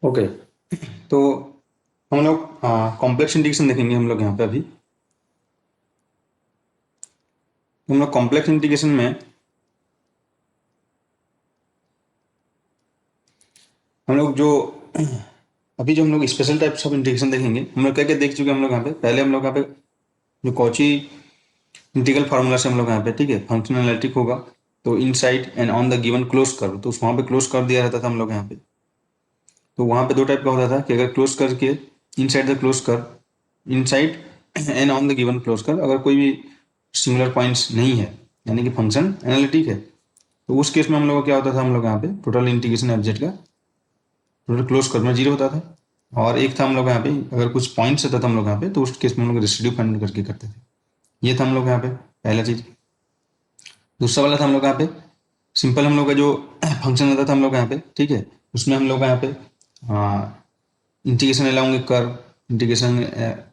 Okay. तो हम लोग कॉम्प्लेक्स इंटीग्रेशन देखेंगे हम लोग यहाँ पे अभी। हम लोग कॉम्प्लेक्स इंटीग्रेशन में हम लोग जो अभी जो हम लोग स्पेशल टाइप्स ऑफ इंटीग्रेशन देखेंगे, हम लोग क्या क्या देख चुके हैं हम लोग यहाँ पे। पहले हम लोग यहाँ पे जो कॉची इंटीग्रल फार्मूला से हम लोग यहाँ पे, ठीक है, फंक्शनल एनालिटिक होगा तो inside and on the given close curve, तो वहाँ पे क्लोज कर दिया रहता था हम लोग यहाँ पे। तो वहाँ पे दो टाइप का होता था कि अगर क्लोज करके inside the close curve, inside and on the given close curve, अगर कोई भी सिंगुलर पॉइंट्स नहीं है यानी कि फंक्शन एनालिटिक है, तो उस केस में हम लोग का क्या होता था, हम लोग यहाँ पे टोटल इंटीग्रेशन एफ जेड का टोटल क्लोज कर्व में 0 होता था। और एक था हम लोग यहाँ पे अगर कुछ पॉइंट्स होता था हम लोग यहाँ पे, तो उस केस में हम लोग रेसिड्यू फाइंड करके करते थे। ये था हम लोग यहाँ पे पहला चीज। दूसरा वाला था हम लोग यहाँ पे सिंपल हम लोग का जो फंक्शन होता था हम लोग यहाँ पे, ठीक है, उसमें हम लोग यहाँ पे इंटीग्रेशन अलाउंग कर्व, इंटीग्रेशन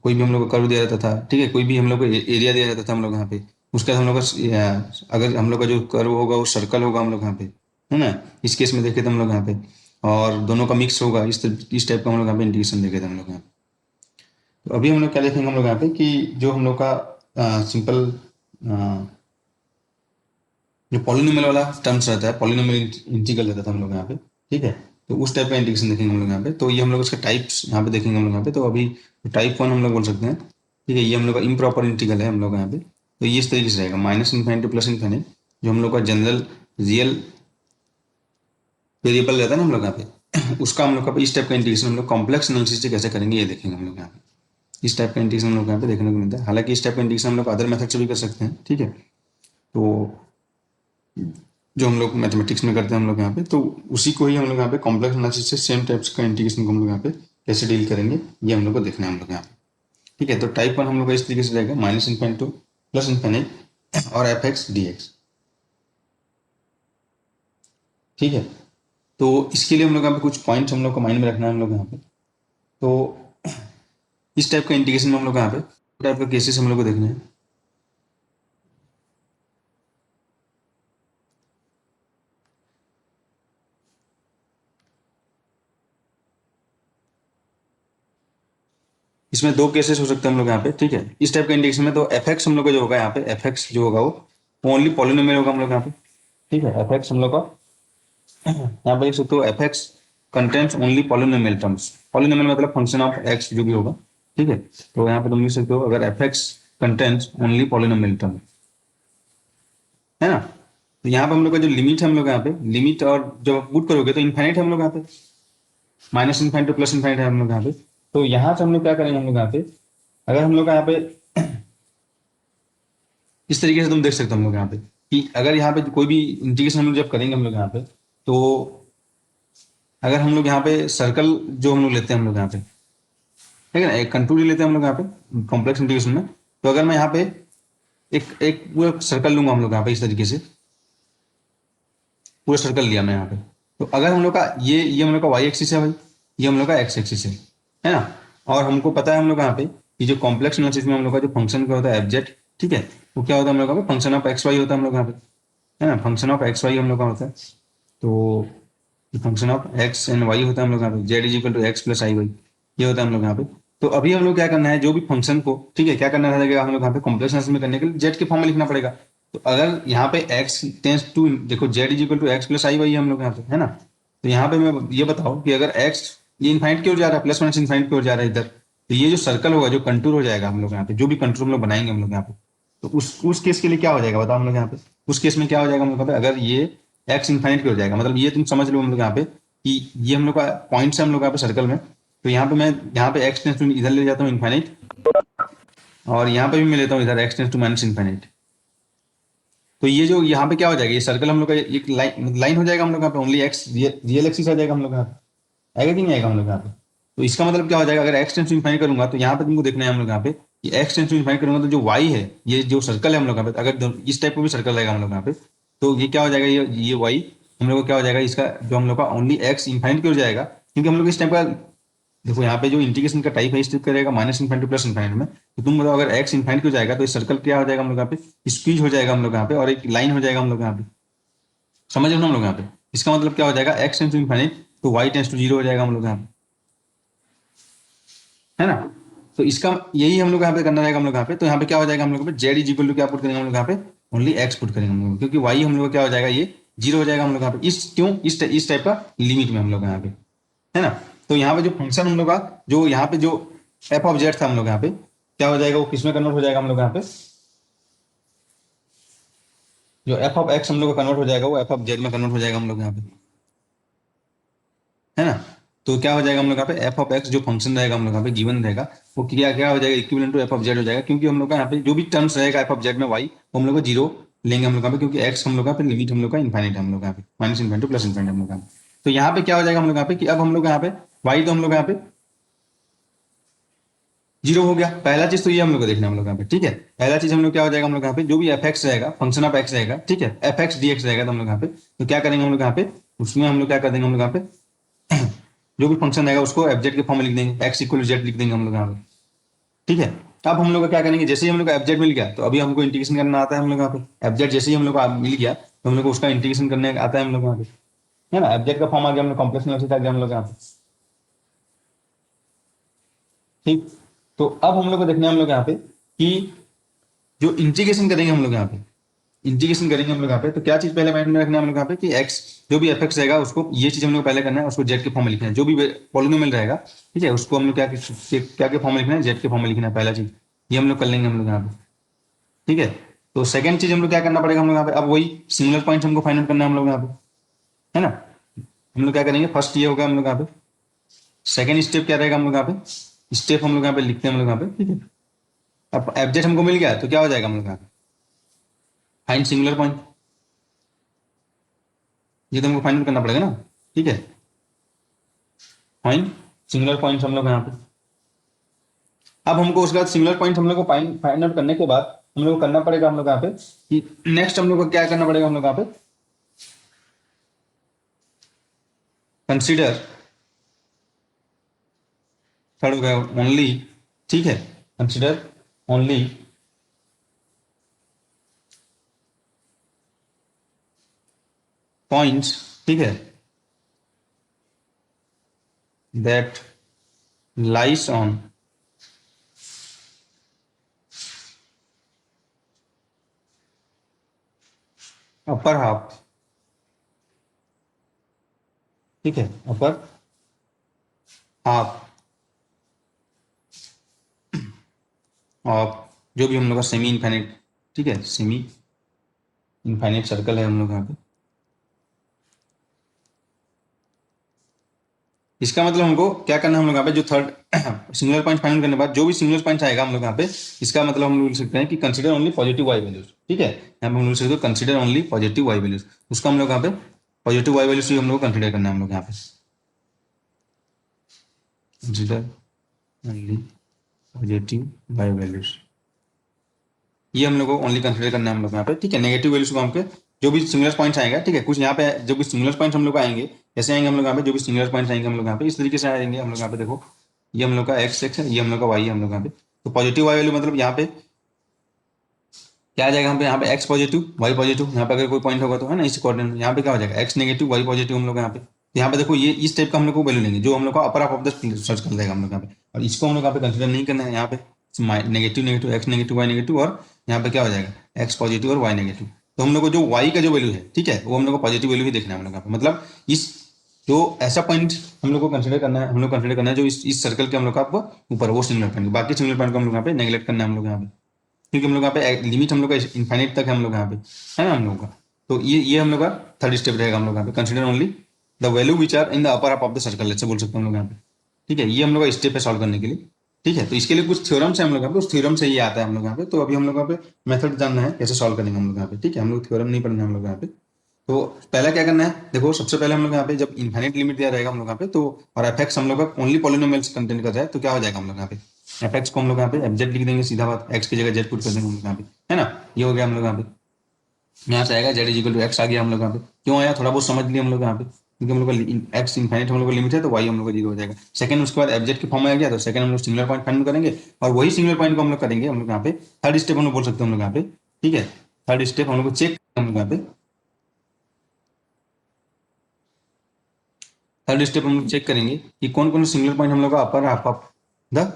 कोई भी हम लोग को कर्व दिया रहता था, ठीक है, कोई भी हम लोग को एरिया दिया रहता था हम लोग यहाँ पे। उसके बाद हम लोग का अगर हम लोग का जो कर्व होगा वो सर्कल होगा हम लोग यहाँ पे, है ना। इस केस में देखे थे हम लोग यहाँ पे, और दोनों का मिक्स होगा, इस टाइप का हम लोग यहाँ पे इंटीग्रेशन देखे थे हम लोग यहाँ पे। तो अभी हम लोग क्या देखेंगे हम लोग यहाँ पे कि जो हम लोग का सिंपल जो पॉलिनोमियल वाला टर्म्स रहता है, पॉलिनोमियल इंटीग्रल रहता था हम लोग यहाँ पे, ठीक है। तो उस टाइप का इंटीग्रेशन देखेंगे हम लोग यहाँ पे। तो ये हम लोग इसके टाइप्स यहाँ पे देखेंगे हम लोग यहाँ पे। तो अभी टाइप 1 हम लोग बोल सकते हैं, ठीक है, ये हम लोग का इम्प्रॉपर इंटीग्रल है हम लोग यहाँ पे। तो ये इस तरीके से रहेगा माइनस इन्फाइनिटी प्लस इन्फाइनिट, जो हम लोग का जनरल रियल वेरिएबल रहता है ना हम लोग यहाँ पे उसका हम लोग का इस टाइप का इंटीग्रेशन हम लोग कॉम्प्लेक्स एनालिसिस से कैसे करेंगे ये देखेंगे हम लोग यहाँ पे। इस टाइप का इंटीग्रेशन हम लोग यहाँ पे देखने को मिलता है। हालांकि इस टाइप का इंटीग्रेशन हम लोग अदर मेथड से भी कर सकते हैं, ठीक है। तो जो हम लोग मैथमेटिक्स में करते हैं हम लोग यहाँ पे, तो उसी को ही हम लोग यहाँ पे कॉम्प्लेक्स एनालिसिस से सेम टाइप्स का इंटीग्रेशन को हम लोग यहाँ पे कैसे डील करेंगे ये हम लोग को देखना है हम लोग यहाँ पे, ठीक है। तो टाइप 1 हम लोग का इस तरीके से रहेगा minus infinite two plus infinite और एफ एक्स डी एक्स, ठीक है। तो इसके लिए हम लोग यहाँ पे कुछ पॉइंट्स हम लोग को माइंड में रखना है हम लोग यहाँ पे। तो इस टाइप का इंटीग्रेशन में हम लोग यहाँ पे टाइप का केसेस हम लोग को देखने हैं। इसमें दो केसेस हो सकते हैं हम लोग यहाँ पे, ठीक है। इस टाइप का इंटीग्रेशन में तो एफ एक्स हम लोग का जो होगा यहाँ पे, एफ एक्स जो होगा वो ओनली पॉलिनोमियल होगा हम लोग यहाँ पे, ठीक है। एफ एक्स हम लोग का यहाँ पे देख सकते हो, F x contents only polynomial terms. Polynomial मतलब फंक्शन ऑफ एक्स जो भी होगा, ठीक है। तो यहाँ पे तुम लिख सकते हो अगर F x contents only polynomial term, है ना। तो यहाँ पे हम लोग का जो लिमिट है हम लोग यहाँ पे, लिमिट और जब आप पुट करोगे तो इन्फाइनाइट है हम लोग यहाँ पे, minus infinite two plus infinite है हम लोग यहाँ पे। तो यहाँ से हम लोग क्या करेंगे हम लोग यहाँ पे, अगर हम लोग यहाँ पे इस तरीके से तुम देख सकते हो हम लोग यहाँ पे कि अगर यहाँ पे कोई भी इंटीग्रेशन हम लोग जब करेंगे हम लोग यहाँ पे, तो अगर हम लोग यहाँ पे सर्कल जो हम लोग लेते हैं हम लोग यहाँ पे, ठीक है ना, एक कंटूर लेते हैं हम लोग यहाँ पे कॉम्प्लेक्स इंटीग्रेशन में। तो अगर मैं यहाँ पे एक एक पूरा सर्कल लूंगा हम लोग यहाँ पे, इस तरीके से पूरा सर्कल लिया मैं यहाँ पे। तो अगर हम लोग का ये हम लोग का वाई एक्सिस है भाई, ये हम लोग का एक्स एक्सिस है ना। और हमको पता है हम लोग यहाँ पे कि जो कॉम्प्लेक्स एनालिसिस में हम लोग का जो फंक्शन का होता है एफजेड, ठीक है, वो क्या होता है हम लोग का फंक्शन ऑफ एक्स वाई होता है हम लोग यहाँ पे, है ना। फंक्शन ऑफ एक्स वाई हम लोग का होता है। तो function of x and y होता है हम लोग यहाँ पे, z is equal to x plus i y, ये होता है हम लोग यहाँ पे। तो अभी हम लोग क्या करना है, जो भी फंक्शन को, ठीक है, क्या करना रहेगा हम लोग यहाँ पे कॉम्प्लेक्स एनालिसिस में करने के लिए जेड के फॉर्म में लिखना पड़ेगा। तो अगर यहाँ पे x टेंस टू, देखो z is equal to x plus i y हम लोग यहाँ पे, है ना। तो यहाँ पे मैं ये बताओ कि अगर x ये इन्फाइनाइट की ओर जा रहा है, प्लस माइनस इन्फाइनाइट की ओर जा रहा है इधर, तो ये जो सर्कल होगा, जो कंटूर हो जाएगा हम लोग यहाँ पे, जो भी कंटूर हम लोग बनाएंगे हम लोग यहाँ पे, तो उस केस के लिए क्या हो जाएगा बताओ हम लोग यहाँ पे। उस केस में क्या हो जाएगा हम लोग यहाँ पे, अगर ये x इन्फाइनाइट की ओर जाएगा, मतलब ये तुम समझ लो हम लोग यहाँ पे कि ये हम लोग का पॉइंट्स है हम लोग यहाँ पे सर्कल में। तो यहाँ पे मैं यहाँ पे x टेंस टू इधर ले जाता हूँ इन्फाइनाइट, और यहाँ पे भी मैं लेता हूँ इधर x tends to minus infinite. तो ये जो यहाँ पे क्या हो जाएगा, ये सर्कल हम लोग का एक लाइन हो जाएगा हम लोग यहाँ पे, ओनली एक्स रियल एक्सिस आ जाएगा हम लोग यहाँ पे, आएगा कि नहीं आएगा हम लोग यहाँ पे। तो इसका मतलब क्या हो जाएगा, अगर एक्स टेंस टू इन्फाइनाइट करूंगा तो यहाँ पे तुमको देखना है हम लोग यहाँ पे कि एक्स टेंस टू इन्फाइनाइट करूंगा तो जो वाई है, ये जो सर्कल है हम लोग यहाँ पे, अगर इस टाइप का भी सर्कल रहेगा हम लोग यहाँ पे, तो ये क्या हो जाएगा, ये वाई हम लोग को क्या हो जाएगा, इसका जो हम लोग का ओनली एक्स इन्फाइनाइट की हो जाएगा, क्योंकि हम लोग इस टाइप का, देखो यहाँ पे जो इंटीग्रेशन का टाइप है इस टाइप का रहेगा माइनस इन्फाइनाइट प्लस इन्फाइनाइट में। तो तुम बताओ अगर एक्स इन्फाइनाइट हो जाएगा तो इस सर्कल क्या हो जाएगा हम लोग यहाँ पे, स्क्वीज हो जाएगा हम लोग यहाँ पे, और एक लाइन हो जाएगा हम लोग यहाँ पे, समझ रहे हो ना हम लोग यहाँ पे। इसका मतलब क्या हो जाएगा, एक्स टेंस टू इन्फाइनाइट तो वाई टेंस टू जीरो हो जाएगा हम लोग यहाँ पे, है ना। तो इसका यही हम लोग यहाँ पे करना रहेगा हम लोग यहाँ पे। तो यहाँ पे क्या हो जाएगा हम लोग पे, जेड इज इक्वल टू क्या पुट करेंगे हम लोग यहाँ पे, ओनली एक्स पुट करेंगे हम लोग, क्योंकि वाई हम लोग का क्या हो जाएगा, ये जीरो हो जाएगा हम लोग यहाँ पे। इस क्यों, इस टाइप का लिमिट में हम लोग यहाँ पे, है ना। तो यहाँ पे जो फंक्शन हम लोग का, जो यहाँ पे जो एफ ऑफ जेड था हम लोग यहाँ पे, क्या हो जाएगा, वो किसमें कन्वर्ट हो जाएगा हम लोग यहाँ पे, जो एफ ऑफ एक्स हम लोग का कन्वर्ट हो जाएगा वो एफ ऑफ जेड में कन्वर्ट हो जाएगा हम लोग यहाँ पे, है ना। तो क्या हो जाएगा हम लोग यहाँ पे, एफ ऑफ एक्स जो फंक्शन रहेगा हम लोग यहाँ पे गिवन रहेगा, वो क्या क्या हो जाएगा, equivalent to f of z हो जाएगा, क्योंकि हम लोग का यहाँ पे जो भी टर्म्स रहेगा एफ ऑफ जेड में वाई, वो हम लोग को जीरो लेंगे हम लोग यहाँ पे, क्योंकि एक्स हम लोग का लिमिट हम लोग का इन्फाइनाइट है हम लोग यहाँ पे, माइनस इन्फाइनाइट प्लस इन्फाइनाइट हम लोग यहाँ पे। तो यहाँ पे क्या हो जाएगा हम लोग यहाँ पे, कि अब हम लोग यहाँ पे वाई तो हम लोग यहाँ पे जीरो हो गया। पहला चीज तो ये हम लोग को देखना है हम लोग यहाँ पे, ठीक है। पहला चीज हम लोग क्या हो जाएगा हम लोग यहाँ पे, जो भी एफ एक्स रहेगा, फंक्शन ऑफ एक्स रहेगा, ठीक है, एफ एक्स डी एक्स रहेगा, तो हम लोग यहाँ पे तो क्या करेंगे हम लोग यहाँ पे, उसमें हम लोग क्या कर देंगे हम लोग यहाँ पे जो भी फंक्शन रहेगा उसको एफजेड के फॉर्म में लिख देंगे, एक्स इक्वल जेड लिख देंगे हम लोग यहाँ पे, ठीक है। अब हम लोग क्या करेंगे, जैसे ही हम लोग का एफजेड मिल गया, तो अभी हमको इंटीग्रेशन करना आता है हम लोग यहाँ पे, एफजेड जैसे ही हम लोग को मिल गया, तो हम लोग को उसका इंटीग्रेशन करने आता है हम लोग यहाँ पे, है ना। एफजेड का फॉर्म आ गया, हम लोग कॉम्प्लेक्स आ गया हम लोग यहाँ पे, ठीक। तो अब हम लोग को देखना है हम लोग यहाँ पे कि जो इंटीग्रेशन करेंगे हम लोग यहाँ पे, इंटीग्रेशन करेंगे हम लोग यहाँ पे, तो क्या चीज पहले माइंड में रखना है हम लोग यहाँ पे, कि एक्स जो भी एफ एक्स रहेगा उसको, ये चीज हम लोग पहले करना है, उसको जेड के फॉर्म में लिखना है, जो भी पॉलिनोमियल रहेगा, ठीक है, उसको हम लोग क्या के फॉर्म में लिखना है, जेड के फॉर्म में लिखना है, पहला चीज ये हम लोग कर लेंगे हम लोग यहाँ पे, ठीक है। तो सेकंड चीज हम लोग क्या करना पड़ेगा हम लोग यहाँ पे, अब वही सिंगुलर पॉइंट हमको फाइंड आउट करना है हम लोग यहाँ पे, है ना। हम लोग क्या करेंगे, फर्स्ट ये होगा हम लोग यहाँ पे, सेकंड स्टेप क्या रहेगा हम लोग यहाँ पे, स्टेप हम लोग यहाँ पे लिखते हैं हम लोग यहाँ पे, ठीक है। अब एफजेड हमको मिल गया, तो क्या हो जाएगा हम लोग यहाँ पे, फाइंड सिंगुलर पॉइंट, ये तो हमको फाइंड आउट करना पड़ेगा ना, ठीक है। फाइंड सिंगुलर पॉइंट हम लोग यहाँ पे, अब हमको उसके बाद सिंगुलर पॉइंट हम लोग को फाइंड आउट करने के बाद हम लोग को करना पड़ेगा हम लोग यहाँ पे, कि नेक्स्ट हम लोग को क्या करना पड़ेगा हम लोग यहाँ पे, कंसीडर, थर्ड हो गया ओनली, ठीक है, कंसीडर ओनली पॉइंट्स, ठीक है, that lies on upper half, ठीक है, अपर हाफ ऑफ जो भी हम लोग का सेमी इनफाइनाइट, ठीक है, सेमी इनफाइनाइट सर्कल है हम लोग यहाँ पे। इसका मतलब हमको क्या करना है हम लोग यहाँ पे, जो थर्ड सिंगुलर पॉइंट फाइंड करने के बाद जो भी सिंगुलर पॉइंट आएगा हम लोग यहाँ पे, इसका मतलब हम लोग लिख सकते हैं कि consider only positive y values, ठीक है। यहाँ पे हम लोग सकते consider only positive y values, उसका हम लोग यहाँ पे पॉजिटिव वाई वैल्यूज हम लोग को कंसीडर करना है हम लोग यहाँ पे, consider only positive y values, ये हम लोग को ओनली कंसीडर करना है हम लोग यहाँ पे, ठीक है। नेगेटिव वैल्यूज को हमके जो भी सिंगुलर पॉइंट्स आएगा, ठीक है, कुछ यहाँ पे जो भी सिंगुलर पॉइंट्स हम लोग को आएंगे, जैसे आएंगे हम लोग यहाँ पे, जो भी सिंगुलर पॉइंट्स आएंगे हम लोग यहाँ पे इस तरीके से आएंगे हम लोग यहाँ पे, देखो ये हम लोग का एक्स एक्स है, ये हम लोग का वाई है हम लोग यहाँ पे। तो पॉजिटिव वाई वैल्यू मतलब यहाँ पे क्या आ जाएगा, हम पे यहाँ पे एक्स पॉजिटिव वाई पॉजिटिव, यहाँ पे अगर कोई पॉइंट होगा तो, है ना, इस कोऑर्डिनेट में यहाँ पे क्या हो जाएगा, एक्स नेगेटिव वाई पॉजिटिव हम लोग यहाँ पे। तो यहाँ पे देखो ये इस टाइप का हम लोग को वैल्यू लेंगे, जो हम लोग का upper half of the search कर देगा हम लोग यहाँ पे, और इसको हम लोग यहाँ पे कंसिडर नहीं करना है, यहाँ पे negative negative x negative y negative, और यहाँ पे क्या हो जाएगा एक्स पॉजिटिव और वाई नेगेटिव। तो हम लोग को जो वाई का जो वैल्यू है, ठीक है, वो हम लोग को पॉजिटिव वैल्यू ही देखना है हम लोग यहाँ पे, मतलब इस जो ऐसा पॉइंट हम लोग को कंसिडर करना है, हम लोग कंसिडर करना है जो इस सर्कल के हम लोग का ऊपर वो सिंगुलर पॉइंट, बाकी सिंगुलर पॉइंट को हम लोग यहाँ पे नेगलेक्ट करना है हम लोग यहाँ पे, क्योंकि हम लोग यहाँ पे लिमिट हम लोग का इनफाइनाइट तक है हम लोग यहाँ पे, है ना हम लोग का। तो ये हम लोग का थर्ड स्टेप रहेगा हम लोग यहाँ पे, consider only the value which are in the upper half of the circle, ऐसे बोल सकते हैं हम लोग यहाँ पे, ठीक है। ये हम लोग का स्टेप है सॉल्व करने के लिए, ठीक है। तो इसके लिए कुछ थ्योरम्स है हम लोग यहाँ पे, उस थ्योरम से ये आता है हम लोग यहाँ पे। तो अभी हम लोग यहाँ पे मेथड जानना है कैसे सॉल्व करेंगे हम लोग यहाँ पे, ठीक है, हम लोग थ्योरम नहीं पढ़ना है हम लोग यहाँ पे। तो पहला क्या करना है, देखो सबसे पहले हम लोग यहाँ पे जब इनफाइनाइट लिमिट दिया रहेगा हम लोग यहाँ पे, तो और एफ एक्स हम लोग का ओनली पॉलिनोमियल्स कंटेंट कर रहा है, तो क्या हो जाएगा हम लोग यहाँ पे, एफ एक्स को हम लोग यहाँ पे एफ जेड लिख देंगे, सीधा बात, एक्स की जगह जेड पुट कर देंगे हम लोग यहाँ पे, है ना। ये हो गया हम लोग यहाँ पे, यहाँ से आएगा Z is equal to X आ गया हम लोग यहाँ पे। क्यों आया, थोड़ा बहुत समझ लिया हम लोग यहाँ पे, क्योंकि हम लोग का एक्स इनफाइनाइट हम लोग का लिमिट है, तो वाई हम लोग का जीरो हो जाएगा। सेकंड उसके बाद एफ जेड की फॉर्म में आ गया, तो सेकंड हम लोग सिंगुलर पॉइंट फाइंड करेंगे, और वही सिंगुलर पॉइंट को हम लोग करेंगे हम लोग यहाँ पे थर्ड स्टेप हम लोग बोल सकते हैं हम लोग यहाँ पे, ठीक है। थर्ड स्टेप हम लोग को चेक हम लोग यहाँ पे, थर्ड स्टेप हम लोग चेक करेंगे कि कौन कौन सिंगुलर पॉइंट हम लोग का upper half of the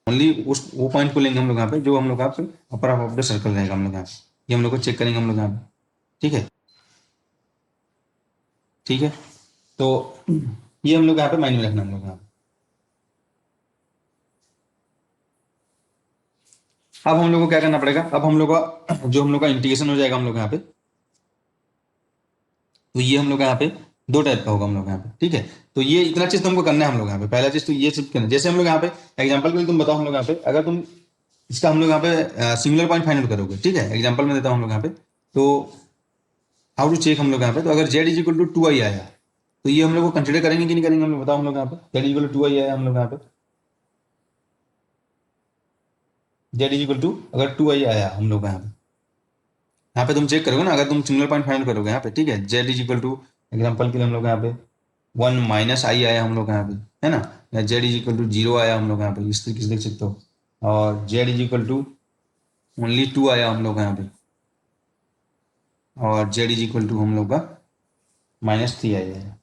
only उस वो पॉइंट को लेंगे हम लोग यहाँ पे जो हम लोग यहाँ पे अपर हाफ ऑफ द सर्कल रहेगा हम लोग यहाँ पे, ये हम लोग को चेक करेंगे हम लोग यहाँ पे। ठीक है, ठीक है, तो ये हम लोग यहाँ पे माइंड में रखना हम लोग यहाँ पे। अब हम लोग को क्या करना पड़ेगा, अब हम लोग का जो हम लोग का इंटीग्रेशन हो जाएगा हम लोग यहाँ पे, तो ये हम लोग यहाँ पे दो टाइप का होगा हम लोग यहाँ पे। ठीक है, तो ये इतना चीज तुमको करना है हम लोग यहाँ पे। पहला चीज तो ये चीज करना है, जैसे हम लोग यहाँ पे एग्जांपल के लिए तुम बताओ हम लोग यहाँ पे, अगर तुम इसका हम लोग यहाँ पे सिंगुलर पॉइंट फाइंड करोगे। ठीक है, एग्जांपल में देता हूँ हम लोग यहाँ पे, तो हाउ टू चेक हम लोग यहाँ पे, तो अगर Z is equal to 2i आया तो ये हम लोग को कंसिडर करेंगे कि नहीं करेंगे हम लोग बताओ हम लोग यहाँ पे। Z is equal to 2i आया हम लोग यहाँ पे, जेड इज इक्वल टू अगर 2i आया हम लोग यहाँ पे तुम चेक करोगे ना, अगर तुम सिंगल पॉइंट फाइंड करोगे यहाँ पे। ठीक है, z is equal to example के लिए हम लोग यहाँ पे 1 माइनस आई आया हम लोग यहाँ पे, है ना, या जेड इज इक्वल टू 0 आया हम लोग यहाँ पे, इस तरीके से देख सकते हो। और z is equal to only 2 आया हम लोग यहाँ पे, और जेड इज इक्वल टू हम लोग का -3 आया।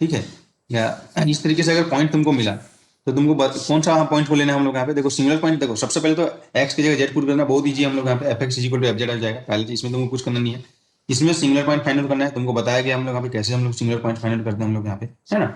ठीक है, या इस तरीके से अगर पॉइंट तुमको मिला तो तुमको कौन सा पॉइंट को लेना है हम लोग यहाँ पे। देखो सिंगल पॉइंट, देखो सबसे पहले तो एक्स की जगह जेड पुट करना बहुत ईजी है हम लोग यहाँ पे, F X equal to F Z आ जाएगा पहले, तो इसमें तुमको कुछ करना नहीं है। इसमें सिंगुलर पॉइंट फाइंड आउट करना है, तुमको बताया गया हम लोग यहाँ पे कैसे हम लोग सिंगुलर पॉइंट फाइंड आउट करते हैं हम लोग यहाँ पे, है ना।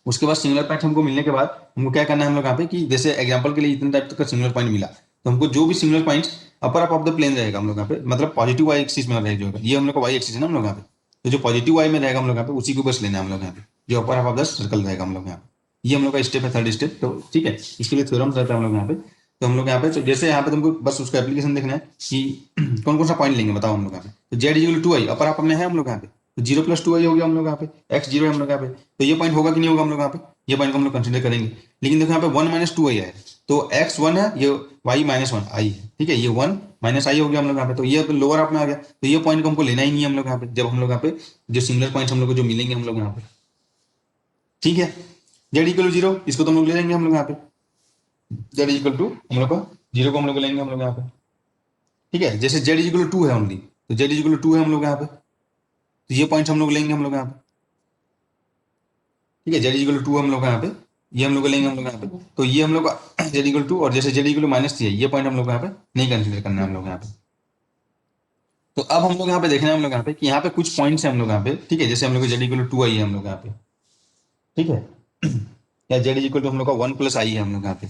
उसके बाद सिंगुलर पॉइंट हमको मिलने के बाद हमको क्या करना है हम लोग यहाँ पे, कि जैसे एग्जांपल के लिए इतने टाइप का सिंगुलर पॉइंट मिला, तो हमको जो भी singular point upper up of the plane रहेगा हम लोग यहाँ पे, मतलब पॉजिटिव वाई एक्सिस में रहेगा, ये हम लोग का वाई एक्सिस है ना हम लोग यहाँ पे, तो जो पॉजिटिव वाई में रहेगा हम लोग यहाँ पे उसी को बस लेना है हम लोग यहाँ पे, जो अपर हाफ ऑफ द सर्कल रहेगा हम लोग यहाँ पे। ये हम लोग का स्टेप है, थर्ड स्टेप। तो ठीक है, इसके लिए थ्योरम रहता है हम लोग यहाँ पे। तो हम लोग यहाँ पे तो जैसे यहाँ पे तुमको बस उसका एप्लीकेशन देखना है कि कौन कौन सा पॉइंट लेंगे बताओ हम लोग यहाँ पे। तो z equal to i upper half में है हम लोग यहाँ पे, तो 0 + 2i हो गया हम लोग यहाँ पे, x 0 है हम लोग यहाँ पे, तो ये पॉइंट होगा कि नहीं होगा हम लोग यहाँ पे, ये पॉइंट को हम लोग कंसिडर करेंगे। लेकिन देखो यहाँ पे 1 - 2i है, तो x 1 है, ये y -1i है। ठीक है, ये 1 - i हो गया हम लोग यहाँ पे, तो ये लोअर हाफ में आ गया, तो ये पॉइंट को हमको लेना ही नहीं है हम लोग यहाँ पे, जब हम लोग यहाँ पे जो सिंगुलर पॉइंट हम लोग को जो मिलेंगे हम लोग यहाँ पे। ठीक है, जेड इक्वल टू 0 इसको तो हम लोग ले लेंगे हम लोग यहाँ पे, जेड इक्वल टू हम लोग को 0 को हम लोग लेंगे हम लोग यहाँ पे। ठीक है, जैसे जेड इक्वल टू 2 है ओनली, तो जेड इक्वल टू 2 है हम लोग यहाँ पे, तो ये पॉइंट हम लोग लेंगे हम लोग यहाँ पे। ठीक है, जेड इक्वल टू 2 हम लोग यहाँ पे, ये हम लोग लेंगे हम लोग यहाँ पे, तो ये हम लोग जेड इक्वल टू, और जैसे जेड इक्वल -3 है, ये पॉइंट हम लोग यहाँ पे नहीं कंसिडर करना है हम लोग यहाँ पे। तो अब हम लोग यहाँ पे देखना है हम लोग यहाँ पे कि यहाँ पे कुछ पॉइंट्स है हम लोग यहाँ पे। ठीक है, जैसे हम लोग जेड इक्वल टू 2 आई है हम लोग यहाँ पे। ठीक है, या जेड इक्वल टू हम लोग का 1 + i है हम लोग यहाँ पे,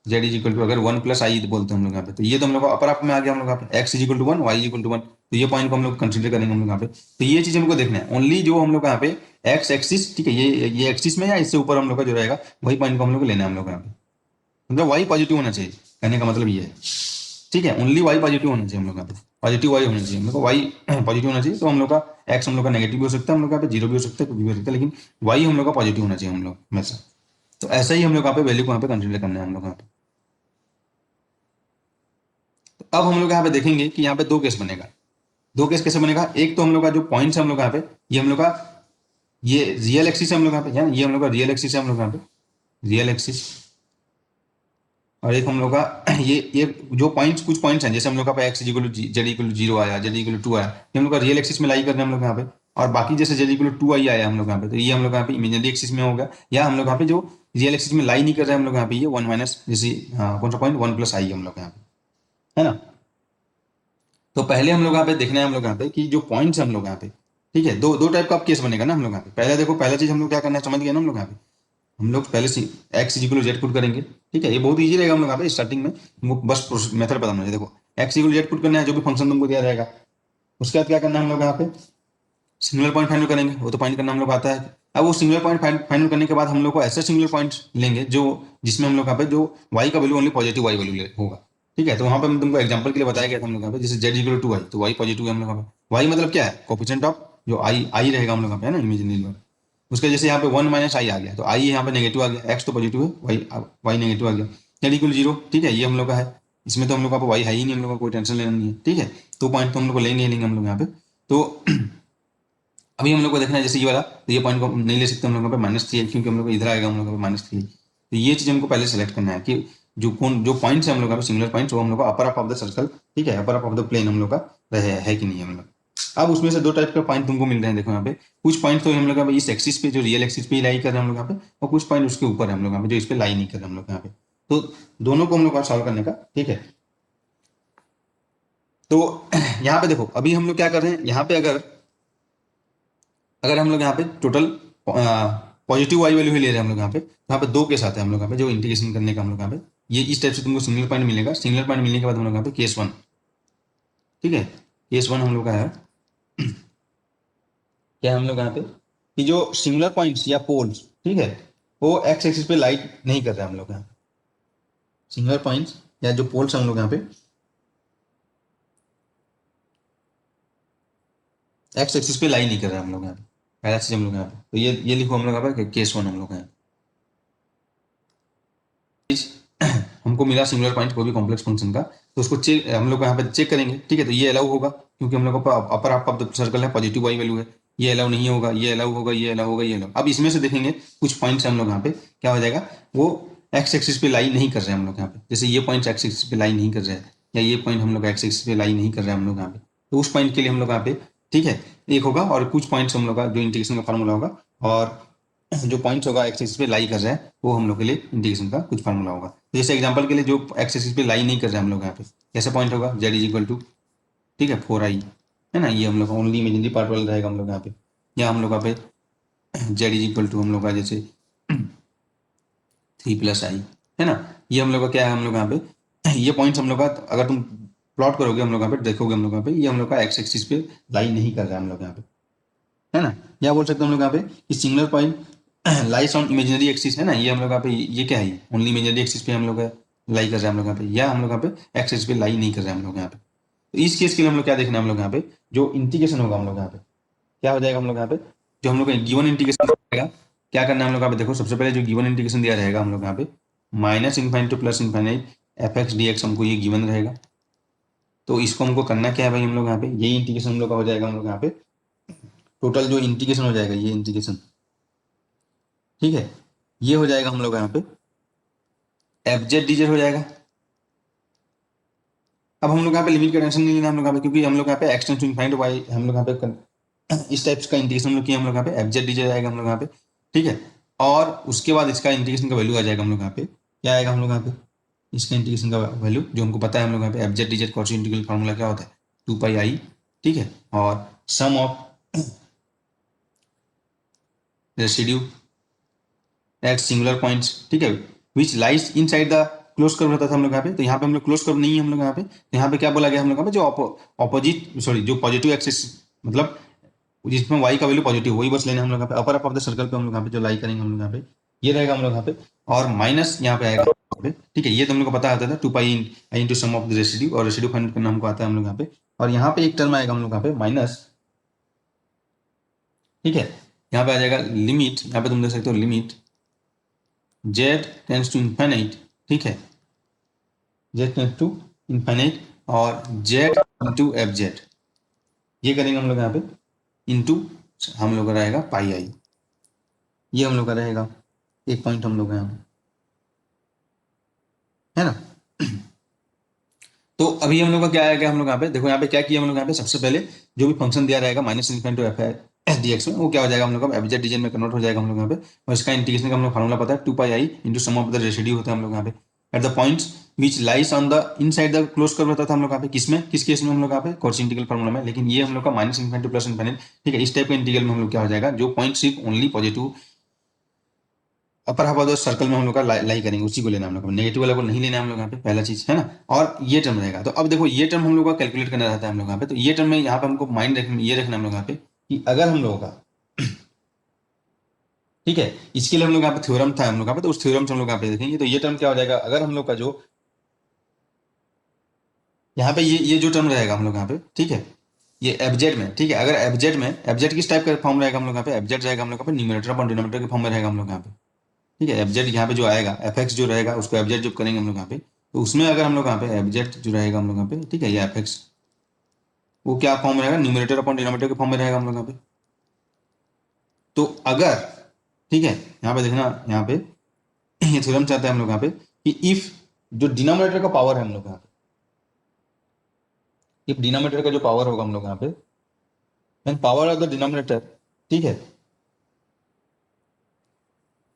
जेड इक्वल टू अगर 1 + i बोलते हैं हम लोग यहाँ पे, तो ये तो हम लोग का अपर हाफ में आ गया हम लोग यहाँ पे, x equal to 1, y equal to 1, तो ये पॉइंट को हम लोग कंसिडर करेंगे हम लोग यहाँ पे। तो ये चीज हमको देखना है ओनली जो हम लोग यहाँ पे x एक्सिस, ठीक है, ये एक्सिस में या इससे ऊपर हम लोग का जो रहेगा वही पॉइंट को हम लोग को लेना है हम लोग यहाँ पे, मतलब y पॉजिटिव होना चाहिए, कहने का मतलब ये है। ठीक है, ओनली y पॉजिटिव होना चाहिए हम लोग यहाँ पे, पॉजिटिव y होना चाहिए हम लोग को, y पॉजिटिव होना चाहिए। तो हम लोग का x हम लोग का नेगेटिव भी हो सकता है हम लोग यहाँ पे, 0 भी हो सकता है, कुछ भी हो सकता है, लेकिन y हम लोग का पॉजिटिव होना चाहिए हम लोग हमेशा। तो ऐसा ही हम लोग यहाँ पे वैल्यू को यहाँ पे कंसिडर करना है हम लोग यहाँ पे। तो अब हम लोग यहाँ पे देखेंगे कि यहाँ पे दो केस बनेगा। दो केस कैसे बनेगा, एक तो हम लोग का जो पॉइंट्स है हम लोग यहाँ पे, ये हम लोग का ये रियल एक्सिस है हम लोग यहाँ पे, ये हम लोग का रियल एक्सिस है हम लोग यहाँ पे, रियल एक्सिस। और एक हम लोग का ये जो पॉइंट्स, कुछ पॉइंट्स हैं जैसे हम लोग का x equal to z equal to 0 आया, जेड इक्वल टू 2 आया, ये हम लोग का रियल एक्सिस में लाई कर रहे हैं हम लोग यहाँ पे। और बाकी जैसे जेड इक्वल टू 2i आया हम लोग यहाँ पे, तो ये हम लोग यहाँ पे इमेजिनरी एक्सिस में होगा, या हम लोग यहाँ पे जो रियल एक्सिस में लाई नहीं कर रहे हैं हम लोग यहाँ पे, ये 1 माइनस जैसे कौन सा पॉइंट 1 + i हम लोग यहाँ पे, है ना। तो पहले हम लोग यहाँ पे देखना है हम लोग यहाँ पे कि जो पॉइंट्स है हम लोग यहाँ पे। ठीक है, दो दो टाइप का केस बनेगा ना हम लोग यहाँ पे। पहले देखो, पहला चीज हम लोग क्या करना है समझ गए ना हम लोग यहाँ पे, हम लोग पहले से x इक्वल जेड पुट करेंगे। ठीक है, ये बहुत इजी रहेगा हम लोग यहाँ पे स्टार्टिंग में, तुमको बस मेथड बताना है। देखो x इक्वल जेड पुट करना है, जो भी फंक्शन तुमको दिया रहेगा, उसके बाद क्या करना है हम लोग यहाँ पे सिंगुलर पॉइंट फाइंड करेंगे, वो तो फाइंड करना हम लोग आता है। अब वो सिंगुलर पॉइंट फाइंड करने के बाद हम लोग को ऐसे सिंगुलर पॉइंट लेंगे जो जिसमें हम लोग यहाँ पे जो y का value only positive y value होगा। ठीक है, तो वहाँ पे हम तुमको एग्जांपल के लिए बताया गया था हम लोग यहाँ पे, जैसे z इक्वल टू 2i, तो y पॉजिटिव है हम लोग यहाँ पे। y मतलब क्या है, कोफिशिएंट ऑफ जो i रहेगा हम लोग यहाँ पे, है ना, इमेजिनरी में। उसके जैसे यहाँ पे 1 - i आ गया, तो i यहाँ पे नेगेटिव आ गया, x तो पॉजिटिव है, y नेगेटिव आ गया, z इक्वल 0। ठीक है, ये हम लोग का है, इसमें तो हम लोग का y है ही नहीं, हम लोग का कोई टेंशन लेना नहीं है। ठीक है, तो पॉइंट तो हम लोग को लेंगे ही लेंगे हम लोग यहाँ पे। तो अभी हम लोग को देखना है जैसे ये वाला, तो ये पॉइंट को नहीं ले सकते हम लोग पे -3 है, क्योंकि हम लोग को इधर आएगा हम लोग पे -3। तो ये चीज हमको पहले सेलेक्ट करना है कि जो पॉइंट्स है हम लोग का सिंगुलर पॉइंट्स, वो हम लोग का upper half of the circle, ठीक है, upper half of the plane हम लोग का है कि नहीं हम लोग। अब उसमें से दो टाइप का पॉइंट तुमको मिल रहे हैं, देखो यहाँ पे कुछ पॉइंट तो हम लोग इस एक्सिस पे, जो रियल एक्सिस पे लाई कर रहे हैं हम लोग यहाँ पे, और कुछ पॉइंट उसके ऊपर है हम लोग यहाँ पे, जो इस पे लाई नहीं कर रहे हम लोग यहाँ पे। तो दोनों को हम लोग का सॉल्व करने का, ठीक है। तो यहाँ पे देखो अभी हम लोग क्या कर रहे हैं, यहाँ पे अगर अगर हम लोग यहाँ पे टोटल पॉजिटिव वाई वैल्यू ही ले रहे हैं हम लोग यहाँ पे, यहाँ पे दो के साथ है हम लोग यहाँ पे जो इंटीग्रेशन करने का हम लोग यहाँ पे, ये इस टाइप से तुमको सिंगल पॉइंट मिलेगा। सिंगल पॉइंट मिलने के बाद हम लोग यहाँ पे केस वन, ठीक है, केस वन हम लोग का है क्या हम लोग यहाँ पे कि जो सिंगुलर पॉइंट्स या पोल्स, ठीक है, वो एक्स एक्सिस पे लाइट नहीं कर रहे हैं हम लोग यहाँ पे। सिंगुलर पॉइंट्स या जो पोल्स हम लोग यहाँ पे एक्स एक्सिस पे लाई नहीं कर रहे हैं हम लोग यहाँ पे, पहला चीज हम लोग यहाँ पे, तो ये लिखो हम लोग यहाँ पे केस वन हम लोग यहाँ हमको मिला सिंगुलर पॉइंट कोई भी कॉम्प्लेक्स फंक्शन का, तो उसको चेक हम लोग यहाँ पे चेक करेंगे, ठीक है। तो ये अलाउ होगा क्योंकि हम लोग का upper half of the circle है, पॉजिटिव वाई वैल्यू है। ये अलाउ नहीं होगा, ये अलाउ होगा, ये अलाउ होगा, ये अलाउ। अब इसमें से देखेंगे कुछ पॉइंट्स हम लोग यहाँ पे क्या हो जाएगा, वो एक्स एक्सिस पे लाई नहीं कर रहे हैं हम लोग यहाँ पे, जैसे ये पॉइंट एक्स एक्सिस पे लाई नहीं कर रहे हैं, या ये पॉइंट हम लोग एक्स एक्सिस पे लाई नहीं कर रहे हैं हम लोग यहाँ पे, तो उस पॉइंट के लिए हम लोग यहाँ पे, ठीक है, एक होगा। और कुछ पॉइंट्स हम लोग का जो इंटीग्रेशन का फॉर्मूला होगा, और जो पॉइंट्स होगा एक्स एक्सिस पे लाई कर रहा है, वो हम लोग के लिए इंटीग्रेशन का कुछ फार्मूला होगा। तो जैसे एग्जांपल के लिए जो एक्स एक्सिस पे लाई नहीं कर रहे हैं हम लोग यहाँ पे, कैसे पॉइंट होगा, जेड इज इक्वल टू, ठीक है, 4i, है ना, ये हम लोग का ओनली इमेजिनरी पार्ट वाला रहेगा हम लोग यहाँ पे। या हम लोग यहाँ पे जेड इज इक्वल टू हम लोग का जैसे 3 + i, है ना, ये हम लोग का क्या है हम लोग यहाँ पे, ये पॉइंट्स हम लोग का अगर तुम प्लॉट करोगे हम लोग यहाँ पे देखोगे हम लोग यहाँ पे, ये हम लोग का एक्स एक्सिस पे लाई नहीं कर रहा है हम लोग यहाँ पे, है ना। या बोल सकते हैं हम लोग यहाँ पे कि singular point lies on imaginary axis, है ना, ये हम लोग यहाँ पे ये क्या है, ओनली इमेजिनरी एक्सिस पे हम लोग लाई कर रहे हैं हम लोग यहाँ पे, या हम लोग यहाँ पे एक्सिस पे लाई नहीं कर रहे हैं हम लोग यहाँ पे। तो इस केस के लिए हम लोग क्या देखना है हम लोग यहाँ पे, जो इंटीग्रेशन होगा हम लोग यहाँ पे क्या हो जाएगा हम लोग यहाँ पे, जो हम लोग का गिवन इंटीग्रेशन रहेगा, क्या करना है हम लोग यहाँ पे, देखो सबसे पहले जो गिवन इंटीग्रेशन दिया रहेगा हम लोग यहाँ पे minus infinite two plus infinite f x d x, हमको ये गिवन रहेगा। तो इसको हमको करना क्या है भाई, हम लोग यहाँ पे यही इंटीग्रेशन हम लोग का हो जाएगा हम लोग यहाँ पे, टोटल जो इंटीग्रेशन हो जाएगा ये इंटीग्रेशन, ठीक है, ये हो जाएगा हम लोग यहाँ पे एफ जेड डी जेड हो जाएगा। अब हम लोग यहाँ पे लिमिट का टेंशन नहीं लेना हम लोग यहाँ पे, क्योंकि हम लोग यहाँ पे x tends to infinite y हम लोग यहाँ पे इस टाइप्स का इंटीग्रेशन हम लोग किया हम लोग यहाँ पे एफ जेड डी जेड आएगा हम लोग यहाँ पे, ठीक है। और उसके बाद इसका इंटीग्रेशन का वैल्यू आ जाएगा हम लोग यहाँ पे, क्या आएगा हम लोग यहाँ पे, इसका इंटीग्रेशन का वैल्यू जो हमको पता है हम लोग यहाँ पे F Z D Z Cauchy integral formula क्या होता है 2πi, ठीक है, और sum of residue at singular points, ठीक है, which lies inside the close curve रहता था हम लोग यहाँ पे। तो यहाँ पे हम लोग क्लोज कर्व नहीं है हम लोग यहाँ पे, तो यहाँ पे क्या बोला गया हम लोग यहाँ पे जो ऑपोजिट सॉरी जो पॉजिटिव एक्सिस मतलब जिसमें वाई का वैल्यू पॉजिटिव वही बस लेना हम लोग यहाँ पे, अपर हाफ ऑफ द सर्कल पे हम लोग यहाँ पे जो लाई करेंगे हम लोग यहाँ पे ये रहेगा हम लोग यहाँ पे, और माइनस यहाँ पे आएगा यहाँ पे, ठीक है। ये तो हम लोग को पता आता था 2πi into sum of the residue, और रेसिड्यू फाइंड करना हमको आता है हम लोग यहाँ पे, और यहाँ पे एक टर्म आएगा हम लोग यहाँ पे माइनस, ठीक है, यहाँ पे आ जाएगा लिमिट, यहाँ पे तुम देख सकते हो limit z tends to infinite, ठीक है, z टेंस टू इनफाइनाइट और z इंटू एफ जेड, ये करेंगे हम लोग यहाँ पे इंटू हम लोग का रहेगा पाई आई, ये हम लोग का रहेगा एक पॉइंट हम लोग यहाँ है ना। तो अभी हम लोग का क्या आएगा हम लोग यहाँ पे देखो, यहाँ पे क्या किया हम लोग यहाँ पे सबसे पहले जो भी फंक्शन दिया रहेगा minus infinity to F S D X में, वो क्या हो जाएगा हम लोग का एफ जेड डी जेड में कन्वर्ट हो जाएगा हम लोग यहाँ पे, और इसका इंटीग्रेशन का हम लोग फार्मूला पता है 2πi into sum of the residue होता है हम लोग यहाँ पे at the points which lies on the inside the close curve होता था हम लोग यहाँ पे, किसमें किस केस में हम लोग यहाँ पे कॉची इंटीग्रल फार्मूला में। लेकिन ये हम लोग का minus infinity two plus infinite, ठीक है, इस टाइप के इंटीग्रल में हम लोग क्या हो जाएगा जो पॉइंट सिर्फ only positive upper half of the circle में हम लोग का लाई करेंगे उसी को लेना हम लोग को, नेगेटिव वाला को नहीं लेना हम लोग यहाँ पे, पहला चीज है ना। और ये टर्म रहेगा, तो अब देखो ये टर्म हम लोग का कैलकुलेट करना रहता है हम लोग यहाँ पे, तो ये टर्म में यहाँ पे हमको माइंड ये रखना हम लोग यहाँ पे कि अगर हम लोगों का ठीक है, इसके लिए हम लोग यहाँ पे थ्योरम था हम लोग यहाँ पे, तो उस थ्योरम से हम लोग यहाँ पे देखेंगे, तो ये टर्म क्या हो जाएगा अगर हम लोग का जो यहाँ पे ये जो टर्म रहेगा हम लोग यहाँ पे, ठीक है, ये एफजेड में, ठीक है, अगर एफजेड में एफजेड किस टाइप का फॉर्म रहेगा हम लोग यहाँ पे, एफजेड रहेगा हम लोग यहाँ पे न्यूमरेटर अपॉन डिनोमिनेटर के फॉर्म में रहेगा हम लोग यहाँ पे, ठीक है। एफजेड यहाँ पे जो आएगा एफ एक्स जो रहेगा उसको एफजेड जो करेंगे हम लोग यहाँ पे, तो उसमें अगर हम लोग यहाँ पे एफजेड जो रहेगा हम लोग यहाँ पे, ठीक है, ये एफ एक्स वो क्या फॉर्म में रहेगा न्यूमरेटर अपॉन डिनोमिनेटर के फॉर्म में रहेगा हम लोग यहाँ पे। तो अगर ठीक है यहाँ पे देखना यहाँ पे ये थ्योरम चाहते हैं हम लोग यहाँ पे कि इफ जो डिनोमिनेटर का पावर है हम लोग यहाँ पे, इफ डिनोमिनेटर का जो पावर होगा हम लोग यहाँ पे पावर ऑफ द डिनोमिनेटर, ठीक है,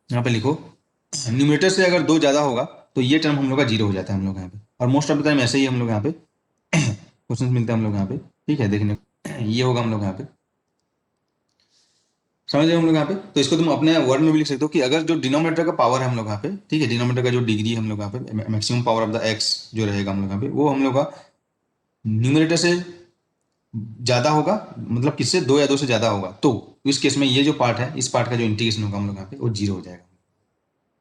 यहाँ पे लिखो न्यूमरेटर से अगर 2 ज्यादा होगा तो ये टर्म हम लोग का जीरो हो जाता है हम लोग यहाँ पे। और मोस्ट ऑफ द टाइम ऐसे ही हम लोग यहाँ पे क्वेश्चन मिलते हैं हम लोग यहाँ पे, ठीक है। देखने ये होगा हम लोग यहाँ पे, समझ रहे हम लोग यहाँ पे। तो इसको तुम अपने वर्ड में भी लिख सकते हो कि अगर जो डिनोमिनेटर का पावर है हम लोग यहाँ पे, ठीक है, डिनोमिनेटर का जो डिग्री है हम लोग यहाँ पे, maximum power of the x जो रहेगा हम लोग यहाँ पे, वो हम लोग का न्यूमरेटर से ज्यादा होगा, मतलब किससे, दो या दो से ज्यादा होगा, तो इस केस में ये जो पार्ट है, इस पार्ट का जो इंटीग्रेशन होगा हम लोग यहाँ पे वो जीरो हो जाएगा।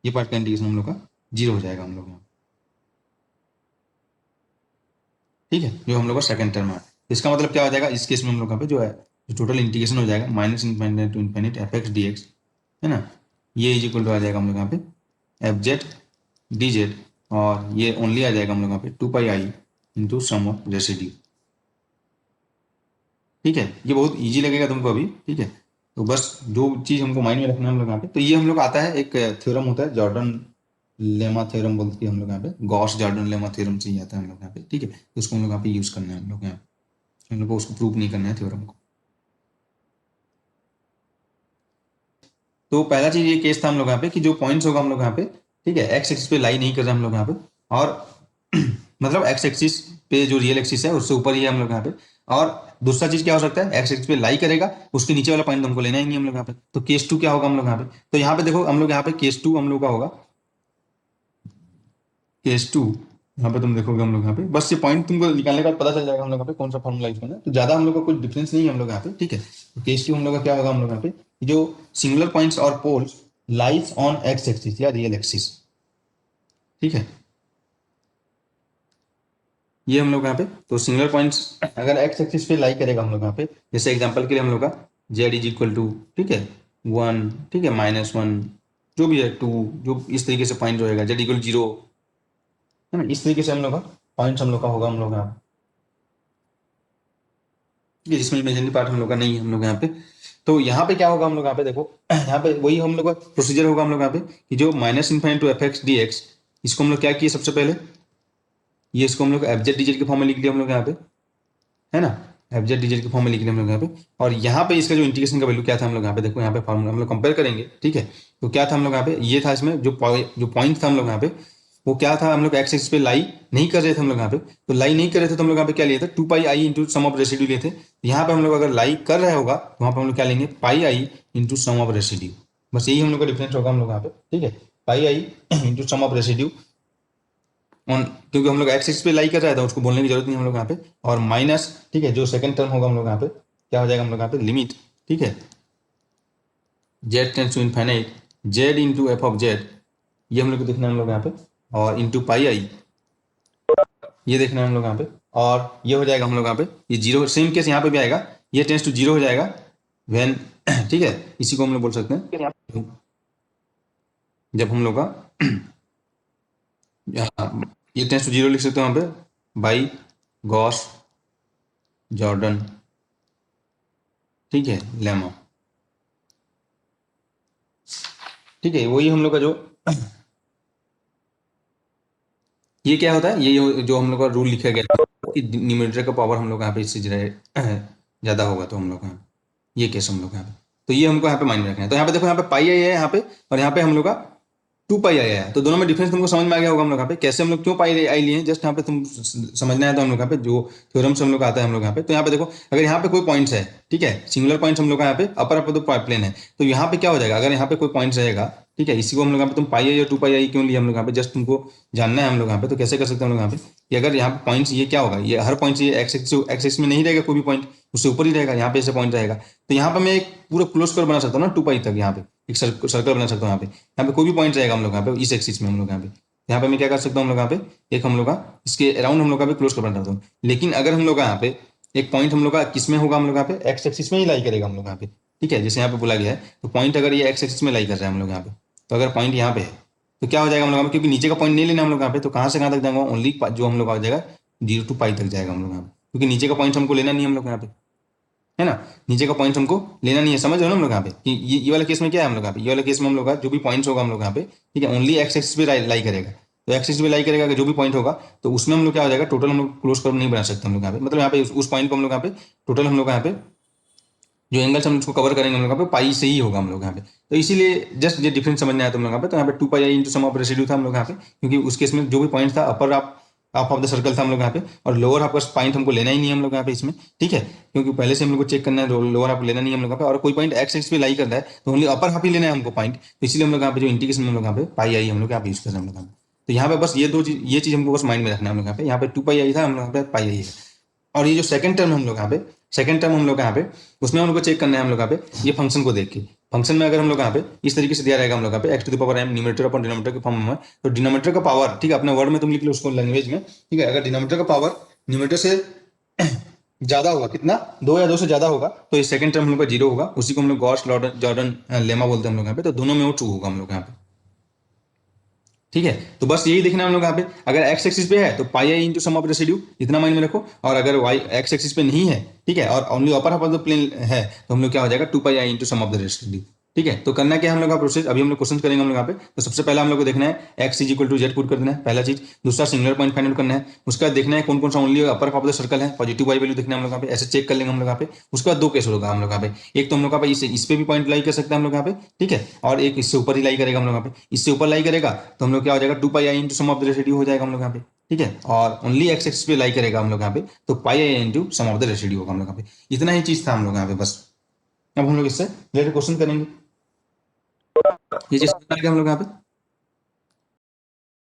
ये पार्ट का इंटीग्रेशन हम लोग का जीरो हो जाएगा हम लोग यहाँ, ठीक है, जो हम लोग का सेकंड टर्म है। इसका मतलब क्या हो जाएगा इस केस में हम लोग यहाँ पे जो है, जो टोटल इंटीग्रेशन हो जाएगा minus infinite to infinite f x d x, है ना, ये इज इक्वल टू आ जाएगा हम लोग यहाँ पे एफ जेड डी जेड, और ये ओनली आ जाएगा हम लोग यहाँ पे two pi I into sum of residue, ठीक है। ये बहुत इजी लगेगा तुमको अभी, ठीक है। तो बस जो चीज़ हमको माइंड में रखना है हम लोग यहाँ पे, तो ये हम लोग आता है एक थ्योरम होता है जॉर्डन लेमा थ्योरम बोलते हैं हम लोग यहाँ पे, गॉस जॉर्डन लेमा थ्योरम से ही आता है हम लोग यहाँ पे, ठीक है। तो उसको हम लोग यहाँ पे यूज़ करना है हम लोग यहाँ, हम लोग को उसको प्रूव नहीं करना है थ्योरम को। तो पहला चीज ये केस था हम लोग यहाँ पे कि जो पॉइंट्स होगा हम लोग यहाँ पे, ठीक है, एक्स एक्सिस पे लाई नहीं कर रहे हम लोग यहाँ पे, और मतलब एक्स एक्सिस पे जो रियल एक्सिस है उससे ऊपर ही है हम लोग यहाँ पे। और दूसरा चीज क्या हो सकता है, एक्स एक्सिस पे लाई करेगा, उसके नीचे वाला पॉइंट हमको लेना ही नहीं हम लोग यहाँ पे। तो केस टू क्या होगा हम लोग यहाँ पे, तो यहाँ पे देखो हम लोग यहाँ पे केस टू हम लोग का होगा, केस टू यहाँ पे तुम देखोगे हम लोग यहाँ पे, बस ये पॉइंट तुमको निकालने के बाद पता चल जाएगा हम लोग यहाँ पे कौन सा फॉर्मूला यूज करना है। तो ज्यादा हम लोग का कुछ डिफरेंस नहीं है हम लोग यहाँ पे, ठीक है। तो केस टू हम लोग का क्या होगा हम लोग यहाँ पे, जो सिंगुलर पॉइंट्स और poles lies on x axis या रियल एक्सिस, ठीक है, ये हम लोग यहाँ पे। तो सिंगुलर पॉइंट्स अगर एक्स एक्सिस पे लाई करेगा हम लोग यहाँ पे, जैसे एग्जांपल के लिए हम लोग का जेड इज इक्वल टू, ठीक है, वन, ठीक है, माइनस वन, जो भी है टू, जो इस तरीके से पॉइंट रहेगा, जेड इक्वल जीरो, है ना, इस तरीके से हम लोग का पॉइंट्स हम लोग का होगा हम लोग यहाँ, ठीक है, जिसमें इमेजिनरी पार्ट हम लोग का नहीं है हम लोग यहाँ पे। तो यहाँ पे क्या होगा हम लोग यहाँ पे देखो, यहाँ पे वही हम लोग का प्रोसीजर होगा हम लोग यहाँ पे कि जो minus infinite to f x d x, इसको हम लोग क्या किए सबसे पहले, ये इसको हम लोग एफ जेड डी जेड के फॉर्म में लिख लिया हम लोग यहाँ पे, है ना, एफ जेड डी जेड के फॉर्म में लिख लिया हम लोग यहाँ पे। और यहाँ पे इसका जो इंटीग्रेशन का वैल्यू क्या था हम लोग यहाँ पे, देखो यहाँ पे फॉर्मूला हम लोग कंपेयर करेंगे, ठीक है। तो क्या था हम लोग यहाँ पे, ये था इसमें जो पॉइंट था हम लोग यहाँ पे, वो क्या था, हम लोग एक्स एक्सिस पे लाई नहीं कर रहे थे हम लोग यहाँ पे। तो लाई नहीं कर रहे थे तो हम लोग यहाँ पे क्या लिए थे, two pi I into sum of residue लिए थे। यहाँ पे हम लोग अगर लाई कर रहे होगा तो वहाँ पे हम लोग क्या लेंगे, पाई आई इंटू सम ऑफ रेसिड्यू। बस यही हम लोग का डिफरेंस होगा हम लोग यहाँ पे, ठीक है, pi I into sum of residue on, क्योंकि हम लोग एक्स एक्सिस पे लाई कर रहा था, उसको बोलने की जरूरत नहीं हम लोग यहाँ पे। और माइनस, ठीक है, जो सेकंड टर्म होगा हम लोग यहाँ पे क्या हो जाएगा हम लोग यहाँ पे, लिमिट, ठीक है, z tends to infinite z into f of z, ये हम लोग को देखना है हम लोग यहाँ पे, और इंटू पाई आई, ये देखना है हम लोग यहाँ पे। और ये हो जाएगा हम लोग यहाँ पे, ये जीरो, सेम केस यहाँ पे भी आएगा, ये टेंस टू जीरो हो जाएगा व्हेन, ठीक है, इसी को हम लोग बोल सकते हैं जब हम लोग का ये टेंस टू जीरो लिख सकते हो वहाँ पे बाई गॉस जॉर्डन, ठीक है, लेमा, ठीक है, वही हम लोग का जो ये क्या होता है, ये जो हम लोग का रूल लिखा गया कि न्यूमरेटर का पावर हम लोग यहाँ पे इससे ज्यादा होगा तो हम लोग यहाँ, ये केस हम लोग यहाँ पे, तो ये हमको यहाँ पे माइंड रखना है। तो यहाँ पे देखो, यहाँ पे पाई आई है यहाँ पे, और यहाँ पे हम लोग का टू पाई आई है। तो दोनों में डिफरेंस तुमको समझ में आ गया होगा हम लोग यहाँ पे, कैसे हम लोग क्यों पाई आई लिए हैं, जस्ट यहाँ पे तुम समझना है। तो हम लोग यहाँ पे जो थ्योरम से हम लोग का आता है हम लोग यहाँ पे, तो यहाँ पे देखो अगर यहाँ पे कोई पॉइंट्स है, ठीक है, सिंगुलर पॉइंट्स हम लोग का यहाँ पे अपर अपर तो प्लेन है, तो यहाँ पे क्या हो जाएगा, अगर यहाँ पे कोई पॉइंट्स रहेगा, ठीक है, इसी को हम लोग यहाँ पे तुम पाई आई या टू पाई आई क्यों लिया हम लोग यहाँ पे, जस्ट तुमको जानना है हम लोग यहाँ पे। तो कैसे कर सकते हैं हम लोग यहाँ पे कि अगर यहाँ पे पॉइंट्स ये क्या होगा, ये हर पॉइंट ये एक्स एक्सिस में नहीं रहेगा, कोई भी पॉइंट उससे ऊपर ही रहेगा, यहाँ पे ऐसे पॉइंट रहेगा। तो यहाँ पे मैं एक पूरा क्लोज कर बना सकता हूँ ना टू पाई तक, यहाँ पे एक सर्कल बना सकता हूँ, यहाँ पे कोई भी पॉइंट रहेगा हम लोग यहाँ पे इस एक्सिस में हम लोग यहाँ पे मैं क्या कर सकता हूँ हम लोग यहाँ पे, एक हम लोग का इसके अराउंड हम लोग का भी क्लोज कर बना सकता हूँ। लेकिन अगर हम लोग यहाँ पे एक पॉइंट हम लोग का किस में होगा, हम लोग यहाँ पे एक्स एक्सिस में ही लाई करेगा हम लोग यहाँ पे, ठीक है, जैसे यहाँ पे बोला गया है। तो पॉइंट अगर ये एक्स एक्सिस में लाई कर रहा है हम लोग यहाँ पे, तो अगर पॉइंट यहाँ पे है तो क्या हो जाएगा हम लोग यहाँ पे, क्योंकि नीचे का पॉइंट नहीं लेना हम लोग यहाँ पे, तो कहाँ से कहाँ तक जाएगा, ओनली जो हम लोग आ जाएगा जीरो टू पाई तक जाएगा हम लोग यहाँ पे, क्योंकि नीचे का पॉइंट हमको लेना नहीं हम लोग यहाँ पे, है ना, नीचे का पॉइंट हमको लेना नहीं है। समझ रहे हो ना हम लोग यहाँ पे कि ये वाला केस में क्या है हम लोग यहाँ पे, ये वाला केस में हम लोग का जो भी पॉइंट्स होगा हम लोग यहाँ पे, ठीक है, ओनली एक्स एक्सिस पे लाई करेगा। तो एक्स एक्सिस पे लाई करेगा जो भी पॉइंट होगा, तो उसमें हम लोग क्या हो जाएगा, टोटल हम लोग क्लोज कर्व नहीं बना सकते हम लोग यहाँ पे, मतलब यहाँ पे उस पॉइंट को हम लोग यहाँ पे टोटल हम लोग यहाँ पे जो एंगल्स हम इसको कवर करेंगे हम लोग यहाँ पे पाई से ही होगा हम लोग यहाँ पे। तो इसीलिए जस्ट ये डिफरेंस समझना है तुम लोग यहाँ पे। तो यहाँ पे 2 pi I into sum of residue था हम लोग यहाँ पे, क्योंकि उस केस में जो भी पॉइंट था अपर हाफ ऑफ द सर्कल था हम लोग यहाँ पे, और लोअर हाफ का पॉइंट हमको लेना ही नहीं है हम लोग यहाँ पे इसमें, ठीक है, क्योंकि पहले से हम लोग को चेक करना है, लोअर हाफ लेना नहीं है हम लोग यहाँ पे, और कोई पॉइंट एक्स एक्स पे लाई कर रहा है तो ओनली अपर हाफ ही लेना है हमको पॉइंट। तो इसलिए हम लोग यहाँ पे जो इंटीग्रेशन हम लोग यहाँ पे पाई आई हम लोग यहाँ पे यूज कर रहे हैं हम लोग यहाँ पे। तो यहाँ पे बस ये चीज हमको बस माइंड में रखना है हम लोग यहाँ पे। यहाँ पे 2 पाई आई था, हम लोग यहाँ पे पाई आई है। और ये जो सेकंड टर्म हम लोग यहाँ पे, सेकंड टर्म हम लोग यहाँ पे, उसमें हम लोग को चेक करना है हम लोग यहाँ पे ये फंक्शन को देख के। फंक्शन में अगर हम लोग यहाँ पे इस तरीके से दिया रहेगा हम लोग यहाँ पे x to the power m numerator upon denominator के फॉर्म में, तो डिनोमिनेटर का पावर, ठीक है, अपने वर्ड में तुम लिख लो उसको लैंग्वेज में, ठीक है, अगर डिनोमिनेटर का पावर न्यूमरेटर से ज्यादा होगा, कितना, 2 या 2 से ज्यादा होगा, तो ये सेकंड टर्म हम लोग का जीरो होगा। उसी को हम लोग गॉस जॉर्डन लेमा बोलते हैं हम लोग यहाँ पे। तो दोनों में वो ट्रू होगा हम लोग यहाँ पे, ठीक है। तो बस यही देखना है हम लोग यहाँ पे। अगर एक्स एक्सिस पे है तो pi I into sum of residue, इतना माइंड में रखो। और अगर वाई एक्स एक्सिस पे नहीं है, ठीक है, और only upper half of the plane है, तो हम लोग क्या हो जाएगा 2 pi I into sum of the residue, ठीक है। तो करना क्या है हम लोग का प्रोसेस, अभी हम लोग क्वेश्चन करेंगे हम लोग यहाँ पे। तो सबसे पहले हम लोग को देखना है x is equal to z put कर देना है, पहला चीज। दूसरा सिंगुलर पॉइंट फाइंड आउट करना है। उसका देखना है कौन कौन सा only upper half of the circle है, पॉजिटिव वाई वैल्यू देखना है हम लोग यहाँ पे, ऐसे चेक कर लेंगे हम लोग यहाँ पे। उसके बाद 2 केस होगा हम लोग यहाँ पे। एक तो हम लोग यहाँ पे इस पे भी पॉइंट लाई कर सकते हैं हम लोग यहाँ पे, ठीक है, और एक इससे ऊपर ही लाई करेगा हम लोग यहाँ पे। इससे ऊपर लाई करेगा तो हम लोग क्या हो जाएगा 2 pi I into sum of the residue हो जाएगा हम लोग यहाँ पे, ठीक है। और ओनली एक्स एक्सिस पे लाई करेगा हम लोग यहाँ पे, तो pi I into sum of the residue होगा हम लोग यहाँ पे। इतना ही चीज था हम लोग यहाँ पे बस। अब हम लोग इससे रिलेटेड क्वेश्चन करेंगे। ये चीज समझ में आ गया हम लोग यहाँ पे।